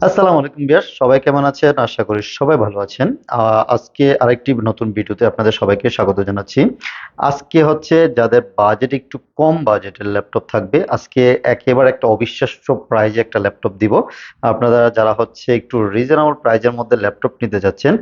আসসালামু আলাইকুম ভিউয়ার্স, সবাই কেমন আছেন? আশা করি সবাই ভালো আছেন। আজকে আরেকটি নতুন ভিডিওতে আপনাদের সবাইকে স্বাগত জানাচ্ছি। আজকে হচ্ছে যাদের বাজেট একটু কম বাজেটের ল্যাপটপ থাকবে, আজকে একেবারে একটা অবিশ্বাস্য প্রাইজে একটা ল্যাপটপ দিব। আপনারা যারা হচ্ছে একটু রিজনেবল প্রাইজের মধ্যে ল্যাপটপ নিতে যাচ্ছেন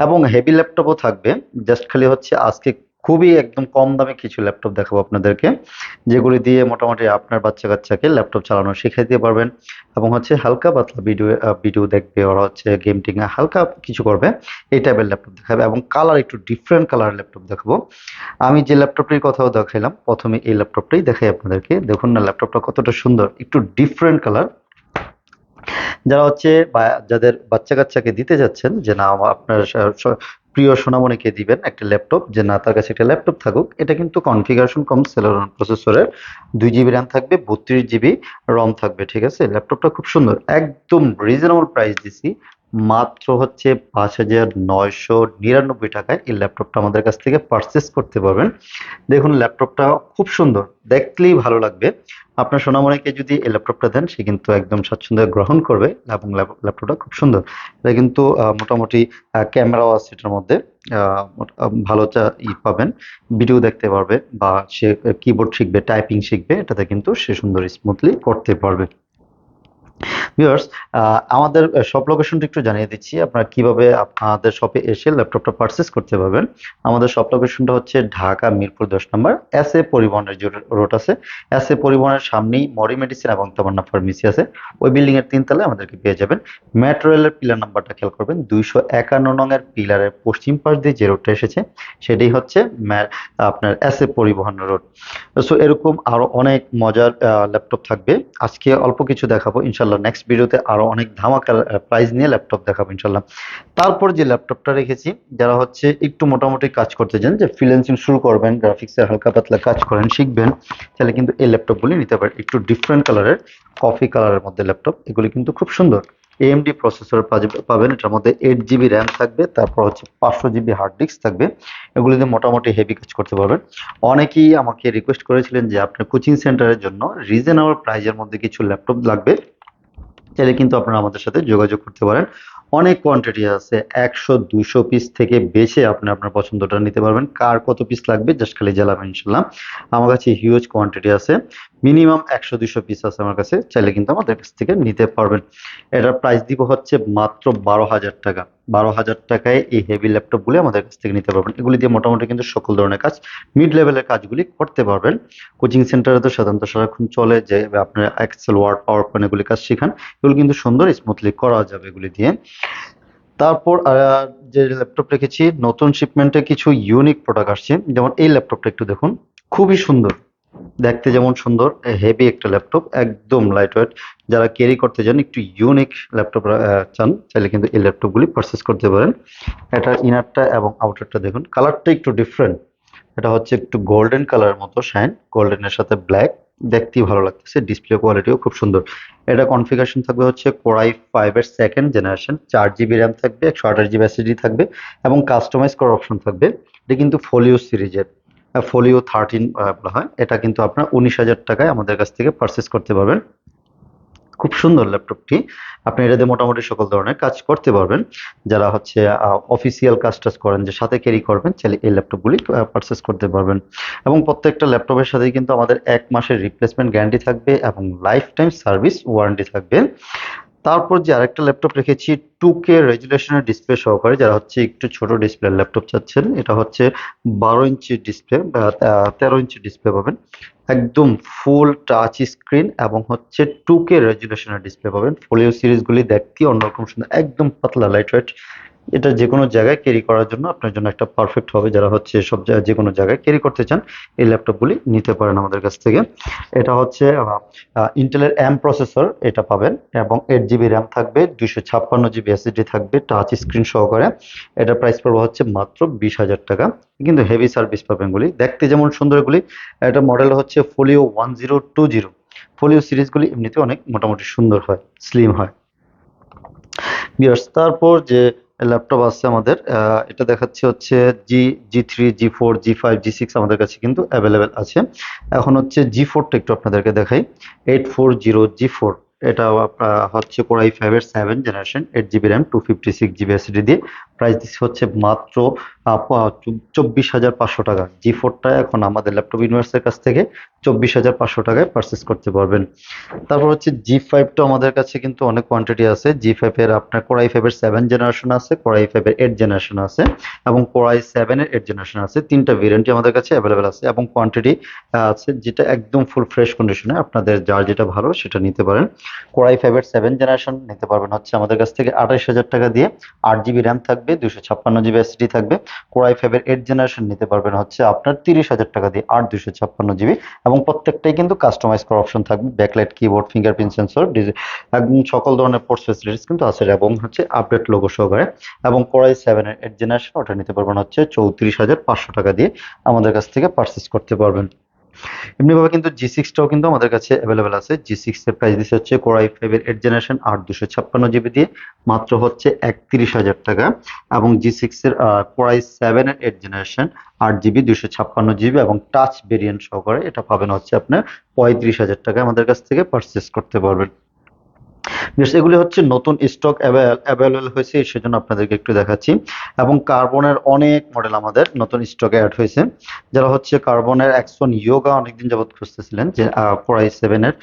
এবং হেভি ল্যাপটপও থাকবে, জাস্ট খালি হচ্ছে আজকে খুবই একদম কম দামে কিছু ল্যাপটপ দেখাবো আপনাদেরকে, যেগুলি দিয়ে মোটামুটি আপনার বাচ্চা কাচ্চাকে ল্যাপটপ চালানো শিখাই দিতে পারবেন এবং হচ্ছে হালকা পাতলা ভিডিও দেখবে, ওরা হচ্ছে গেম টিং হালকা কিছু করবে, এই টাইপের ল্যাপটপ দেখাবে এবং কালার একটু ডিফারেন্ট কালারের ল্যাপটপ দেখাবো। আমি যে ল্যাপটপটির কথাও দেখাইলাম প্রথমে, এই ল্যাপটপটাই দেখাই আপনাদেরকে। দেখুন না ল্যাপটপটা কতটা সুন্দর, একটু ডিফারেন্ট কালার। যারা হচ্ছে যাদের বাচ্চা কাচ্চাকে দিতে যাচ্ছেন যে না আপনার প্রিয় সোনামণিকে দিবেন একটা ল্যাপটপ, যে না তার কাছে একটা ল্যাপটপ থাকুক, এটা কিন্তু কনফিগারেশন কম সেলেরন প্রসেসরের, 2 জিবি র্যাম থাকবে, 32 জিবি রম থাকবে। ঠিক আছে, ল্যাপটপটা খুব সুন্দর, একদম রিজনেবল প্রাইস দিছি। মাত্র হচ্ছে 5,999 টাকায় এই ল্যাপটপটা আমাদের কাছ থেকে পারচেস করতে পারবেন। দেখুন ল্যাপটপটা খুব সুন্দর, দেখলেই ভালো লাগবে। আপনার সোনামণিকে যদি এই ল্যাপটপটা দেন, সে কিন্তু একদম স্বাচ্ছন্দ্যে গ্রহণ করবে এবং ল্যাপটপটা খুব সুন্দর। এটা কিন্তু মোটামুটি ক্যামেরাও আছে এটার মধ্যে, ভালো পাবেন, ভিডিও দেখতে পারবে বা সে কিবোর্ড শিখবে, টাইপিং শিখবে, এটাতে কিন্তু সে সুন্দর স্মুথলি করতে পারবে। ভিউয়ার্স, আমাদের শপ লোকেশনটা একটু জানিয়ে দিচ্ছি, আপনারা কিভাবে আপনাদের শপে এসে ল্যাপটপটা পারচেস করতে পারবেন। আমাদের শপ লোকেশনটা হচ্ছে ঢাকা মিরপুর 10 নম্বর, পরিবহনের যে রোড আছে, পরিবহনের সামনেই মরি মেডিসিন এবং তামান্না ফার্মেসি আছে, ওই বিল্ডিং এর 3 তলায় আমাদেরকে পেয়ে যাবেন। মেট্রো রেলের পিলার নাম্বারটা খেয়াল করবেন, 251 নং এর পিলারের পশ্চিম পাশ দিয়ে যে রোডটা এসেছে, সেটাই হচ্ছে আপনার পরিবহন রোড। সো এরকম আরো অনেক মজার ল্যাপটপ থাকবে। আজকে অল্প কিছু দেখাবো, ইনশাল্লাহ নেক্সট ভিডিওতে আরো অনেক ধামাকা প্রাইস নিয়ে ল্যাপটপ দেখাবো ইনশাল্লাহ। তারপর যে ল্যাপটপটা রেখেছি, যারা হচ্ছে একটু মোটামুটি কাজ করতে চান, যে ফ্রিল্যান্সিং শুরু করবেন, গ্রাফিক্সের হালকা পাতলা কাজ করেন শিখবেন, তাহলে কিন্তু এই ল্যাপটপগুলি নিতে পারেন। একটু ডিফারেন্ট কালারের, কফি কালারের মধ্যে ল্যাপটপ, এগুলি কিন্তু খুব সুন্দর। এএমডি প্রসেসর পাবেন, এটার মধ্যে 8 জিবি র্যাম থাকবে, তারপর হচ্ছে 500 জিবি হার্ড ডিস্ক থাকবে। এগুলিতে মোটামুটি হেভি কাজ করতে পারবেন। অনেকেই আমাকে রিকোয়েস্ট করেছিলেন যে আপনার কোচিং সেন্টারের জন্য রিজনেবল প্রাইজের মধ্যে কিছু ল্যাপটপ লাগবে, চাইলে কিন্তু আপনারা আমাদের সাথে যোগাযোগ করতে পারেন। অনেক কোয়ান্টিটি আছে, 100-200 পিস থেকে বেশি আপনি আপনার পছন্দটা নিতে পারবেন। কার কত পিস লাগবে জাস্ট খালি জ্বালাবেন ইনশাল্লাহ। আমার কাছে হিউজ কোয়ান্টিটি আছে, মিনিমাম 100-200 পিস আছে আমার কাছে, চাইলে কিন্তু আমাদের কাছ থেকে নিতে পারবেন। এটার প্রাইস দিব হচ্ছে মাত্র 12,000 টাকা। 12,000 টাকায় এই হেভি ল্যাপটপগুলি আমাদের কাছ থেকে নিতে পারবেন। এগুলি দিয়ে মোটামুটি কিন্তু সকল ধরনের কাজ, মিড লেভেলের কাজগুলি করতে পারবেন। কোচিং সেন্টারে তো সাধারণত সারাক্ষণ চলে, যে আপনার এক্সেল, ওয়ার্ড, পাওয়ার পয়েন্ট এগুলি কাজ শেখান, এগুলো কিন্তু সুন্দর স্মুথলি করা যাবে এগুলি দিয়ে। তারপর যে ল্যাপটপ রেখেছি, নতুন শিপমেন্টে কিছু ইউনিক প্রোডাক্ট আসছে, যেমন এই ল্যাপটপটা একটু দেখুন, খুবই সুন্দর, দেখতে যেমন সুন্দর, হেভি একটা ল্যাপটপ, একদম লাইট ওয়েট। যারা ক্যারি করতে চান, একটু ইউনিক ল্যাপটপ চান, চাইলে কিন্তু এই ল্যাপটপগুলি পারচেস করতে পারেন। এটা ইনারটা এবং আউটারটা দেখুন, কালারটা একটু ডিফারেন্ট। এটা হচ্ছে একটু গোল্ডেন কালারের মতো শাইন, গোল্ডেনের সাথে ব্ল্যাক, দেখতেই ভালো লাগতেছে, ডিসপ্লে কোয়ালিটিও খুব সুন্দর। এটা কনফিগারেশন থাকবে হচ্ছে কোর i5 এর সেকেন্ড জেনারেশন, 4 জিবি র্যাম থাকবে, 128 জিবি এসএসডি থাকবে এবং কাস্টমাইজ করার অপশন থাকবে। এটা কিন্তু ফোলিও সিরিজের, ফোলিও 13 বলা হয়। এটা কিন্তু আপনার 19,000 টাকায় আমাদের কাছ থেকে পারচেস করতে পারবেন। খুব সুন্দর ল্যাপটপটি, আপনি এটা দিয়ে মোটামুটি সকল ধরনের কাজ করতে পারবেন। যারা হচ্ছে অফিসিয়াল কাজ টাজ করেন, যে সাথে ক্যারি করবেন, চাইলে এই ল্যাপটপগুলি পারচেস করতে পারবেন। এবং প্রত্যেকটা ল্যাপটপের সাথেই কিন্তু আমাদের 1 মাসের রিপ্লেসমেন্ট গ্যারান্টি থাকবে এবং লাইফ টাইম সার্ভিস ওয়ারেন্টি থাকবে। তারপর যে আরেকটা ল্যাপটপ রেখেছি, 2K রেজুলেশনের ডিসপ্লে সহকারে, যারা হচ্ছে একটু ছোট ডিসপ্লে ল্যাপটপ চাচ্ছেন, এটা হচ্ছে 12 ইঞ্চি ডিসপ্লে, 13 ইঞ্চি ডিসপ্লে পাবেন, একদম ফুল টাচ স্ক্রিন এবং হচ্ছে 2K রেজুলেশনের ডিসপ্লে পাবেন। ফোলিও সিরিজগুলি দেখতে অন্যরকম সুন্দর, একদম পাতলা লাইট ওয়েট। এটা যে কোনো জায়গায় ক্যারি করার জন্য আপনার জন্য একটা পারফেক্ট হবে। যারা হচ্ছে সব জায়গায় যে কোনো জায়গায় ক্যারি করতে চান, এই ল্যাপটপগুলি নিতে পারেন আমাদের কাছ থেকে। এটা হচ্ছে ইন্টেলের এম প্রসেসর, এটা পাবেন এবং 8 জিবি র্যাম থাকবে, 256 জিবি এসএসডি থাকবে, টাচ স্ক্রিন সহকারে। এটার প্রাইস পড়বে হচ্ছে মাত্র 20,000 টাকা। কিন্তু হেভি সার্ভিস পাবেন, এগুলি দেখতে যেমন সুন্দর এগুলি। এটা মডেল হচ্ছে ফোলিও 1020। ফোলিও সিরিজগুলি এমনিতে অনেক মোটামুটি সুন্দর হয়, স্লিম হয়। ভিউয়ার্স, তারপর যে ল্যাপটপ আছে আমাদের, এটা দেখাচ্ছে হচ্ছে জি3, জি4, জি5, জি6 আমাদের কাছে কিন্তু অ্যাভেলেবেল আছে। এখন হচ্ছে জি4টা একটু আপনাদেরকে দেখাই, 840 জি4। এটা হচ্ছে কোর i5 এর 7 generation 8 GB RAM 256 GB SSD দিয়ে। প্রাইস দিচ্ছে হচ্ছে মাত্র 24,500 টাকা। জি4টা এখন আমাদের ল্যাপটপ ইউনিভার্সের কাছ থেকে 24,500 টাকায় পারচেস করতে পারবেন। তারপর হচ্ছে জি5টা আমাদের কাছে কিন্তু অনেক কোয়ান্টিটি আছে। জি5 এর আপনার কোর i5 এর 7 জেনারেশন আছে, কোর i5 এর 8 জেনারেশন আছে এবং কোর i7 এর 8 জেনারেশন আছে। তিনটা ভেরিয়েন্টই আমাদের কাছে অ্যাভেলেবেল আছে এবং কোয়ান্টিটি আছে যেটা একদম ফুল ফ্রেশ কন্ডিশনে। আপনাদের যার যেটা ভালো সেটা নিতে পারেন। কোর i5 এর 7 জেনারেশন নিতে পারবেন হচ্ছে আমাদের কাছ থেকে 28,000 টাকা দিয়ে। 8 জিবি র্যাম থাকবে, 256 জিবি এসএসডি থাকবে। কোর i5 এর 8 জেনারেশন নিতে পারবেন হচ্ছে আপনার 30,000 টাকা দিয়ে 256 জিবি, এবং প্রত্যেকটাই কিন্তু কাস্টমাইজ করার অপশন থাকবে। ব্যাকলাইট, কিবোর্ড, ফিঙ্গারপ্রিন্ট সেন্সর, একদম সকল ধরনের পোর্টস ফ্যাসিলিটিস কিন্তু আছে এবং হচ্ছে আপডেট লোগো সহকারে। এবং কোর i7 এর 8 জেনারেশন ওটা নিতে পারবেন হচ্ছে 34,500 টাকা দিয়ে আমাদের কাছ থেকে পারচেস করতে পারবেন। এমনিভাবে কিন্তু জি6টাও কিন্তু আমাদের কাছে অ্যাভেলেবেল আছে। জি6 এর প্রাইস দিচ্ছে হচ্ছে কোর i5 এর 8 জেনারেশন 256 জিবি দিয়ে মাত্র হচ্ছে 31,000 টাকা। এবং জি6 এর কোর i7 এর 8 জেনারেশন 8 জিবি 256 জিবি এবং টাচ ভেরিয়েন্ট সহকারে এটা পাবেন হচ্ছে আপনার 35,000 টাকা আমাদের কাছ থেকে পারচেস করতে পারবেন। এগুলি হচ্ছে নতুন স্টক অ্যাভেলেবেল হয়েছে, সেজন্য আপনাদেরকে একটু দেখাচ্ছি। এবং কার্বনের অনেক মডেল আমাদের নতুন স্টকে অ্যাড হয়েছে। যারা হচ্ছে কার্বনের অ্যাক্সন ইয়োগা অনেকদিন যাবত খুঁজতেছিলেন যে কোর i7 এর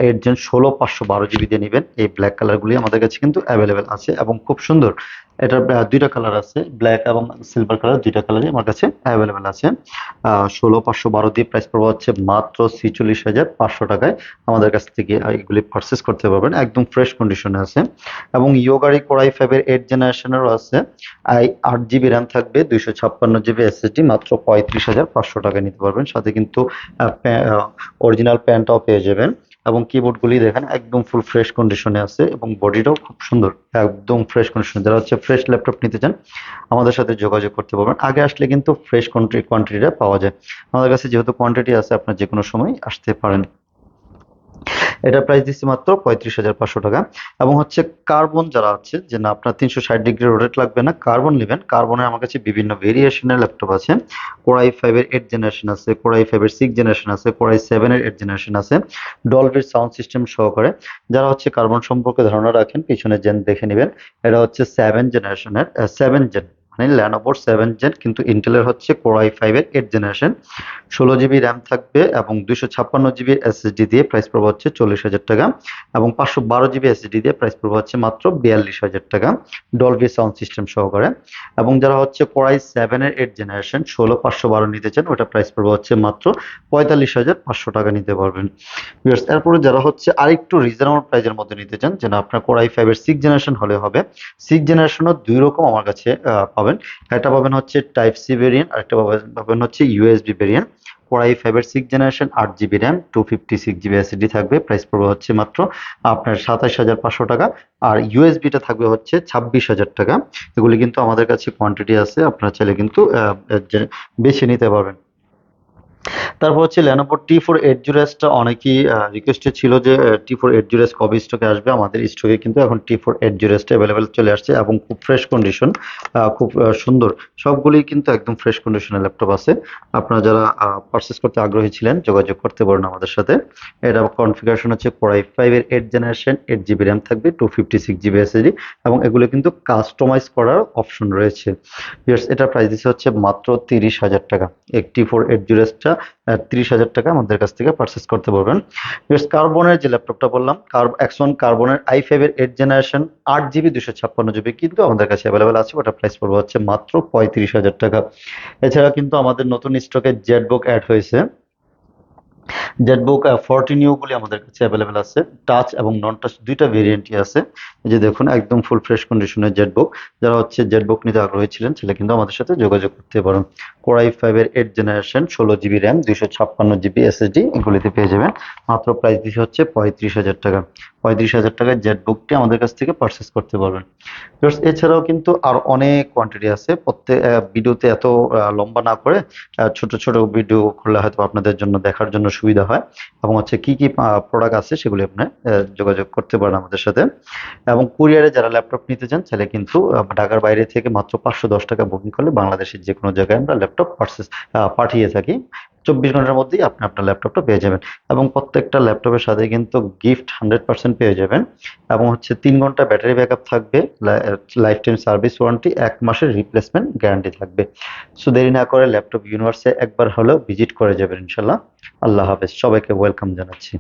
8 জেন 16/512 জিবি দিয়ে নেবেন, এই ব্ল্যাক কালারগুলি আমাদের কাছে কিন্তু অ্যাভেলেবেল আছে এবং খুব সুন্দর। এটার দুইটা কালার আছে, ব্ল্যাক এবং সিলভার কালার, দুইটা কালারই আমার কাছে অ্যাভেলেবেল আছে। 16/512 দিয়ে প্রাইস পড়বে হচ্ছে মাত্র 46,500 টাকায় আমাদের কাছ থেকে এগুলি পারচেস করতে পারবেন। একদম ফ্রেশ কন্ডিশনে আছে। এবং ইয়োগারি কোর i5 এর 8 জেনারেশনেরও আছে। 8 জিবি র্যাম থাকবে, 256 জিবি এসএসডি, মাত্র 35,500 টাকায় নিতে পারবেন। সাথে কিন্তু অরিজিনাল প্যান্টটাও পেয়ে যাবেন। এবং কিবোর্ডগুলি দেখেন একদম ফুল ফ্রেশ কন্ডিশনে আছে এবং বডিটাও খুব সুন্দর, একদম ফ্রেশ কন্ডিশনে। যারা হচ্ছে ফ্রেশ ল্যাপটপ নিতে চান আমাদের সাথে যোগাযোগ করতে পারবেন। আগে আসলে কিন্তু ফ্রেশ কোয়ান্টিটিটা পাওয়া যায়। আমাদের কাছে যেহেতু কোয়ান্টিটি আছে, আপনার যে কোনো সময় আসতে পারেন। এটা প্রাইস দিচ্ছি মাত্র 35,500 টাকা। এবং হচ্ছে কার্বন যারা আছে যে না আপনার 360 ডিগ্রি রোটেট লাগবে না, কার্বন নেবেন, কার্বনের আমার কাছে বিভিন্ন ভেরিয়েশনের ল্যাপটপ আছে। কোর i5 এর 8 জেনারেশন আছে, কোর i5 এর 6 জেনারেশন আছে, কোর i7 এর 8 জেনারেশন আছে, ডলবির সাউন্ড সিস্টেম সহকারে। যারা হচ্ছে কার্বন সম্পর্কে ধারণা রাখেন পিছনে জেন দেখে নেবেন। এটা হচ্ছে 7 জেনারেশনের 7 জেন, মানে ল্যানোভোর 7 জেন, কিন্তু ইন্টেলের হচ্ছে কোর i5 এর 8 জেনারেশন। 16 জিবি র্যাম থাকবে এবং 256 জিবি এসএসডি দিয়ে প্রাইস পড়বে হচ্ছে 40,000 টাকা। এবং 512 জিবি এসএসডি দিয়ে প্রাইস পড়বে হচ্ছে মাত্র 42,000 টাকা, ডলবি সাউন্ড সিস্টেম সহকারে। এবং যারা হচ্ছে কোর i7 এর 8 জেনারেশন 16/512 নিতে চান, ওটা প্রাইস পড়বে হচ্ছে মাত্র 45,500 টাকা নিতে পারবেন। ভিউয়ার্স, এরপরে যারা হচ্ছে আরেকটু রিজনেবল প্রাইসের মধ্যে নিতে চান, যে না আপনার কোর i5 এর 6 জেনারেশন হলে হবে। 6 জেনারেশনও দুই রকম আমার কাছে পাবেন। একটা পাবেন হচ্ছে টাইপ সি ভেরিয়েন্ট, আরেকটা পাবেন হচ্ছে ইউএসবি ভেরিয়েন্ট। কোর i5 এর 6 generation 8 GB RAM 256 GB SSD থাকবে, প্রাইস পড়বে হচ্ছে মাত্র আপনার 27,500 টাকা। আর ইউএসবিটা থাকবে হচ্ছে 26,000 টাকা। এগুলি কিন্তু আমাদের কাছে কোয়ান্টিটি আছে, আপনারা চাইলে কিন্তু বেছে নিতে পারবেন। তারপর হচ্ছে Lenovo T480S টা অনেকেই রিকোয়েস্টে ছিল যে T480S কবে স্টকে আসবে। আমাদের স্টকে কিন্তু এখন T480S টা অ্যাভেলেবেল চলে আসছে এবং খুব ফ্রেশ কন্ডিশন, খুব সুন্দর। সবগুলোই কিন্তু একদম ফ্রেশ কন্ডিশনের ল্যাপটপ আছে। আপনারা যারা পারচেস করতে আগ্রহী ছিলেন যোগাযোগ করতে পারেন আমাদের সাথে। এটা কনফিগারেশন হচ্ছে কোর i5 এর 8 জেনারেশন 8 জিবি র্যাম থাকবে, 256 জিবি এসএসডি, এবং এগুলো কিন্তু কাস্টমাইজ করার অপশন রয়েছে। এটার প্রাইস দিচ্ছে হচ্ছে মাত্র 30,000 টাকা। এক T480S টা 30,000 টাকা আমাদের কাছ থেকে পারচেস করতে পারবেন। কার্বনের যে ল্যাপটপটা বললাম, এক্সন কার্বনের i5 এর 8 জেনারেশন 8 জিবি 256 জিবি কিন্তু আমাদের কাছে অ্যাভেলেবেল আছে। ওটা প্রাইস পড়বে হচ্ছে মাত্র 35,000 টাকা। এছাড়া কিন্তু আমাদের নতুন স্টকে জেটবুক অ্যাড হয়েছে। জেটবুক 14 ইউ গুলি আমাদের কাছে অ্যাভেলেবেল আছে। টাচ এবং নন টাচ দুইটা ভেরিয়েন্টই আছে। এই যে দেখুন একদম ফুল ফ্রেশ কন্ডিশনের জেটবুক। যারা হচ্ছে জেটবুক নিতে আগ্রহী ছিলেন সেটা কিন্তু আমাদের সাথে যোগাযোগ করতে পারেন। কোর i5 এর 8 generation 16 GB RAM 256 GB SSD এগুলিতে পেয়ে যাবেন। মাত্র প্রাইস দিচ্ছে হচ্ছে 35,000 টাকা। 35,000 টাকায় জেটবুকটি আমাদের কাছ থেকে পারচেস করতে পারবেন। এছাড়াও কিন্তু আর অনেক কোয়ান্টিটি আছে। প্রত্যেক ভিডিওতে এত লম্বা না করে ছোট ছোট ভিডিও করলে হয়তো আপনাদের জন্য দেখার জন্য সুবিধা হয়। এবং হচ্ছে কি কি প্রোডাক্ট আছে সেগুলি আপনি যোগাযোগ করতে পারেন আমাদের সাথে। এবং কুরিয়ারে যারা ল্যাপটপ নিতে চান তাহলে কিন্তু ঢাকার বাইরে থেকে মাত্র 510 টাকা বুকিং করলে বাংলাদেশের যে কোনো জায়গায় আমরা ল্যাপটপ পাঠিয়ে থাকি 24 ঘন্টার মধ্যেই আপনি আপনার ল্যাপটপটা পেয়ে যাবেন। এবং প্রত্যেকটা ল্যাপটপের সাথে কিন্তু গিফট 100% পেয়ে যাবেন। এবং হচ্ছে 3 ঘন্টা ব্যাটারি ব্যাকআপ থাকবে, লাইফ টাইম সার্ভিস ওয়ারেন্টি, 1 মাসের রিপ্লেসমেন্ট গ্যারান্টি থাকবে। সো দেরি না করে ল্যাপটপ ইউনিভার্সে একবার হলেও ভিজিট করে যাবেন ইনশাল্লাহ। আল্লাহ হাফেজ, সবাইকে ওয়েলকাম জানাচ্ছি।